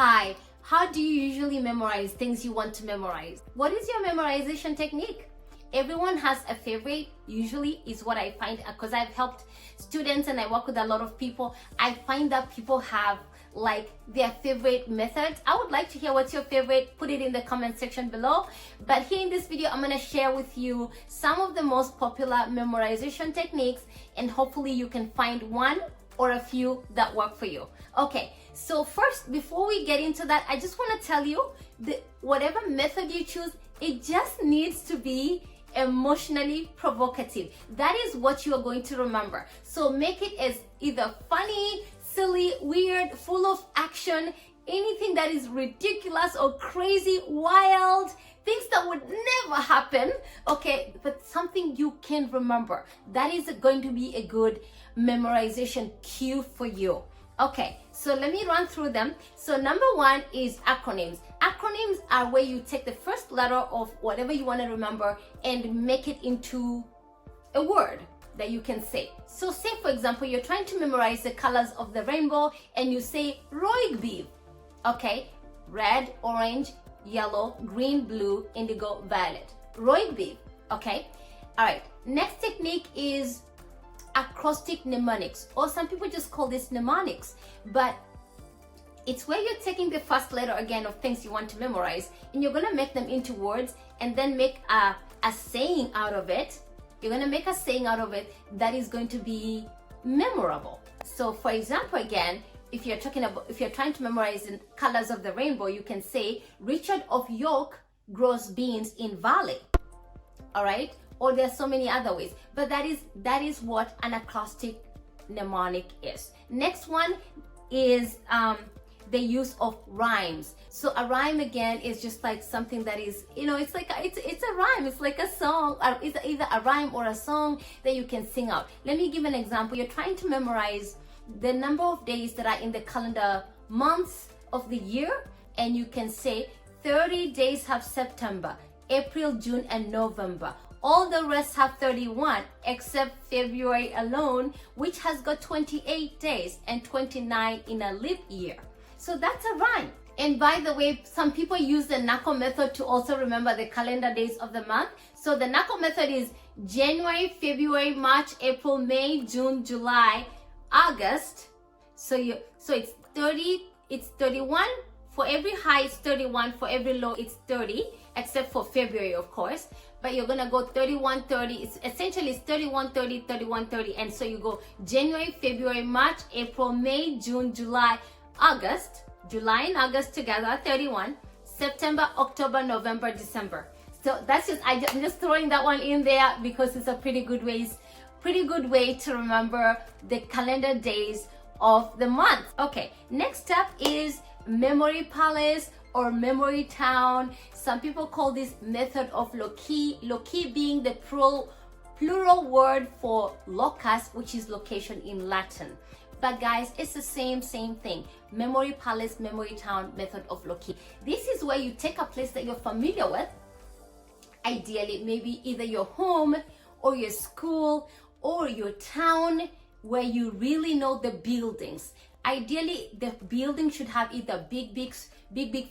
Hi, how do you usually memorize things you want to memorize? What is your memorization technique? Everyone has a favorite, usually is what I find, because I've helped students and I work with a lot of people. I find that people have like their favorite methods. I would like to hear what's your favorite. Put it in the comment section below. But here in this video, I'm going to share with you some of the most popular memorization techniques, and hopefully you can find one or a few that work for you. Okay, so first, before we get into that, I just want to tell you that whatever method you choose, it just needs to be emotionally provocative. That is what you are going to remember. So make it as either funny, silly, weird, full of action, anything that is ridiculous or crazy, wild, things that would never happen, okay, but something you can remember. That is going to be a good memorization cue for you. Okay, so let me run through them. So number one is acronyms. Acronyms are where you take the first letter of whatever you want to remember and make it into a word that you can say. So say, for example, you're trying to memorize the colors of the rainbow and you say Roigby. Okay, red, orange, yellow, green, blue, indigo, violet. Roigby. Okay, all right. Next technique is acrostic mnemonics, or some people just call this mnemonics, but it's where you're taking the first letter again of things you want to memorize and you're going to make them into words and then make a saying out of it. You're going to make a saying out of it that is going to be memorable. So for example, again, if you're trying to memorize the colors of the rainbow, you can say Richard of York grows beans in valley. All right, or there's so many other ways, but that is what an acrostic mnemonic is. Next one is the use of rhymes. So a rhyme again is just like something that is, it's like it's a rhyme. It's like a song, or it's either a rhyme or a song that you can sing out. Let me give an example. You're trying to memorize the number of days that are in the calendar months of the year, and you can say 30 days have September, April, June, and November. All the rest have 31 except February alone, which has got 28 days and 29 in a leap year. So that's a rhyme. And by the way, some people use the Knuckle Method to also remember the calendar days of the month. So the Knuckle Method is January, February, March, April, May, June, July, August. So it's 30, it's 31. For every high, it's 31. For every low, it's 30, except for February, of course. But you're gonna go 31, 30. It's essentially 31, 30, 31, 30. And so you go January, February, March, April, May, June, July, August. July and August together, 31. September, October, November, December. So that's I'm just throwing that one in there because it's a pretty good way to remember the calendar days of the month. Okay, next up is memory palace or memory town. Some people call this method of loci being the plural word for locus, which is location in Latin. But guys, it's the same thing. Memory palace, memory town, method of loci. This is where you take a place that you're familiar with, ideally maybe either your home or your school or your town, where you really know the buildings. Ideally, the building should have either big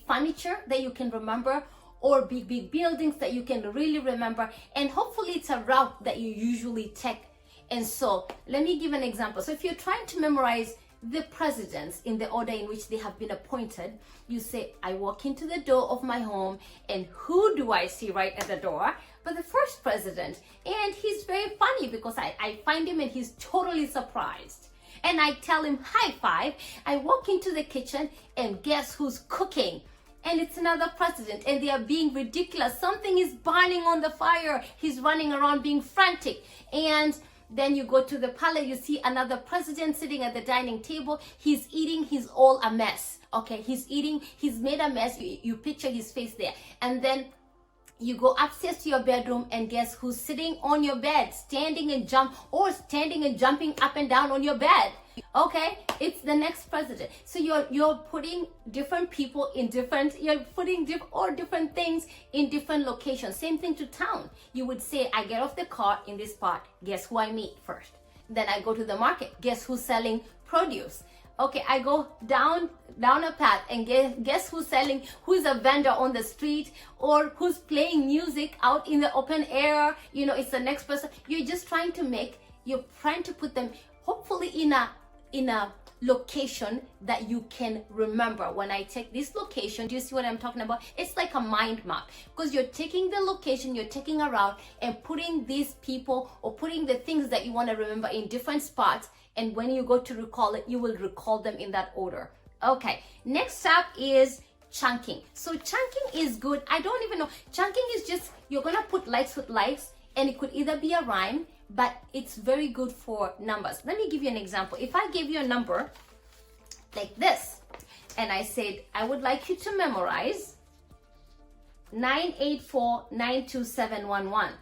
furniture that you can remember, or big buildings that you can really remember, and hopefully it's a route that you usually take. And so let me give an example. So if you're trying to memorize the presidents in the order in which they have been appointed, you say, I walk into the door of my home, and who do I see right at the door? But the first president. And he's very funny because I find him and he's totally surprised. And I tell him, high five. I walk into the kitchen and guess who's cooking? And it's another president, and they are being ridiculous. Something is burning on the fire. He's running around being frantic. And then you go to the palace, you see another president sitting at the dining table. He's eating, he's all a mess. Okay, he's eating, he's made a mess. You picture his face there. And then you go upstairs to your bedroom, and guess who's sitting on your bed, standing and jumping up and down on your bed? Okay, it's the next president. So you're putting different people in different things in different locations. Same thing to town. You would say, I get off the car in this spot. Guess who I meet first? Then I go to the market. Guess who's selling produce? Okay, I go down a path and guess who's selling, who's a vendor on the street, or who's playing music out in the open air. You know, it's the next person. You're trying to put them hopefully in a location that you can remember. When I take this location, do you see what I'm talking about? It's like a mind map, because you're taking the location, you're taking a route and putting these people or putting the things that you want to remember in different spots, and when you go to recall it, you will recall them in that order. Okay, next up is chunking. So chunking is good. I don't even know. Chunking is just, you're gonna put likes with likes, and it could either be a rhyme, but it's very good for numbers. Let me give you an example. If I give you a number like this, and I said, I would like you to memorize 984-92711.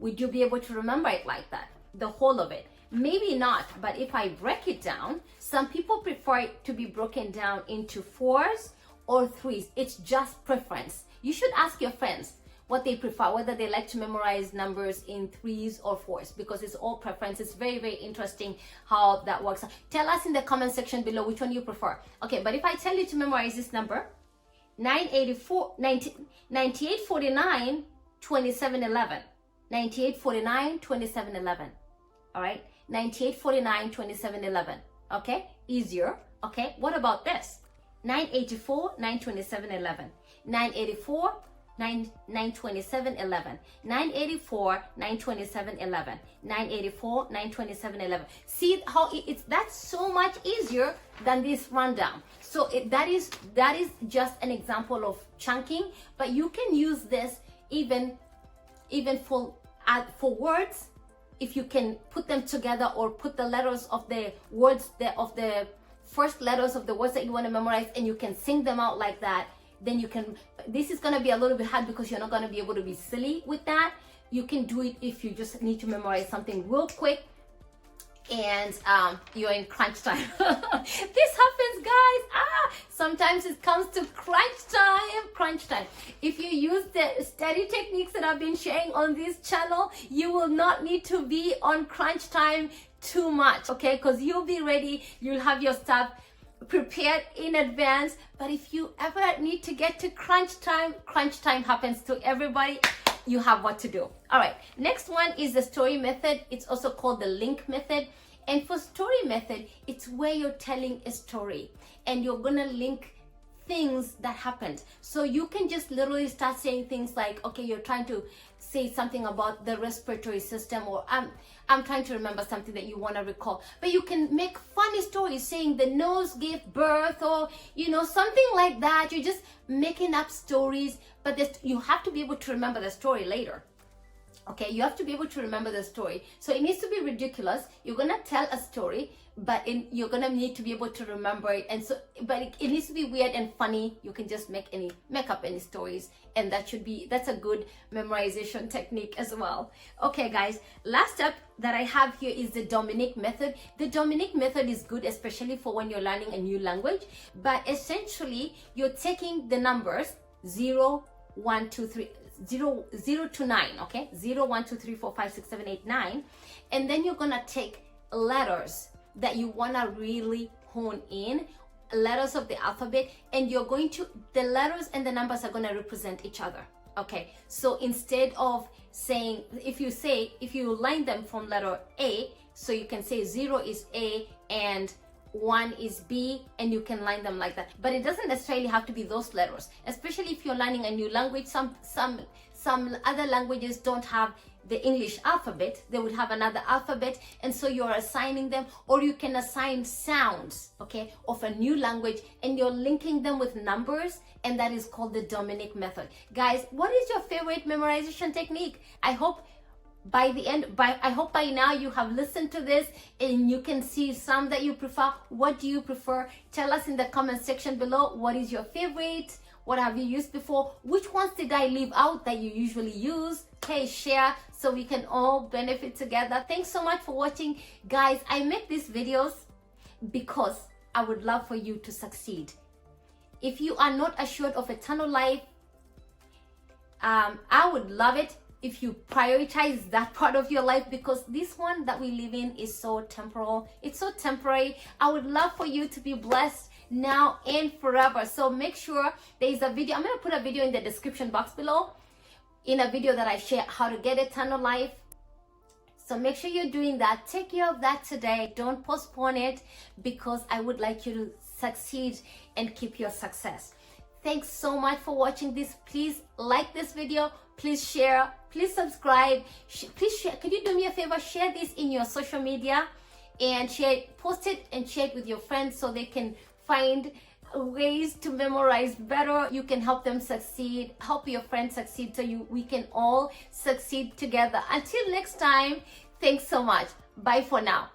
Would you be able to remember it like that? The whole of it? Maybe not, but if I break it down, some people prefer it to be broken down into 4s or 3s. It's just preference. You should ask your friends what they prefer, whether they like to memorize numbers in 3s or 4s, because it's all preference. It's very, very interesting how that works. Tell us in the comment section below which one you prefer. Okay, but if I tell you to memorize this number, 9849 2711. 9849 2711. All right, 9849 2711. Okay, easier. Okay, what about this? 984 92711. 984 92711. 984 92711. 984 92711. See how that's so much easier than this rundown. So that is just an example of chunking, but you can use this even for words. If you can put them together, or put the letters of the words, of the first letters of the words that you want to memorize, and you can sing them out like that, then you can. This is going to be a little bit hard because you're not going to be able to be silly with that. You can do it if you just need to memorize something real quick and you're in crunch time. This happens, guys. Sometimes it comes to crunch time. If you use the study techniques that I've been sharing on this channel, you will not need to be on crunch time too much, okay? Because you'll be ready, you'll have your stuff prepared in advance. But if you ever need to get to crunch time happens to everybody. You have what to do. All right, next one is the story method. It's also called the link method. And for story method, it's where you're telling a story and you're gonna link things that happened. So you can just literally start saying things like, okay, you're trying to say something about the respiratory system, or I'm trying to remember something that you want to recall, but you can make funny stories saying the nose gave birth, or something like that. You're just making up stories, but you have to be able to remember the story later. Okay, you have to be able to remember the story. So it needs to be ridiculous. You're gonna tell a story, but you're gonna need to be able to remember it. And so, but it needs to be weird and funny. You can just make up any stories, and that's a good memorization technique as well. Okay, guys, last up that I have here is the Dominic Method. The Dominic Method is good, especially for when you're learning a new language. But essentially, you're taking the numbers 0, 1, 2, 3. 0 to 9, okay? 0, 1, 2, 3, 4, 5, 6, 7, 8, 9. And then you're gonna take letters that you wanna really hone in, letters of the alphabet, and the letters and the numbers are gonna represent each other, okay? So instead of saying, if you line them from letter A, so you can say 0 is A and 1 is B, and you can line them like that. But it doesn't necessarily have to be those letters, especially if you're learning a new language. Some other languages don't have the English alphabet. They would have another alphabet, and so you're assigning them, or you can assign sounds, okay, of a new language, and you're linking them with numbers, and that is called the Dominic Method. Guys, what is your favorite memorization technique? I hope by now you have listened to this and you can see some that you prefer. What do you prefer? Tell us in the comment section below. What is your favorite? What have you used before? Which ones did I leave out that you usually use? Okay, share so we can all benefit together. Thanks so much for watching, guys. I make these videos because I would love for you to succeed. If you are not assured of eternal life, I would love it if you prioritize that part of your life, because this one that we live in is so temporal. It's so temporary. I would love for you to be blessed now and forever. So make sure there is a video. I'm going to put a video in the description box below, in a video that I share how to get eternal life. So make sure you're doing that. Take care of that today. Don't postpone it, because I would like you to succeed and keep your success. Thanks so much for watching this. Please like this video. Please share. Please subscribe. Please share. Could you do me a favor? Share this in your social media and share, post it and share it with your friends so they can find ways to memorize better. You can help them succeed, help your friends succeed, so we can all succeed together. Until next time, thanks so much. Bye for now.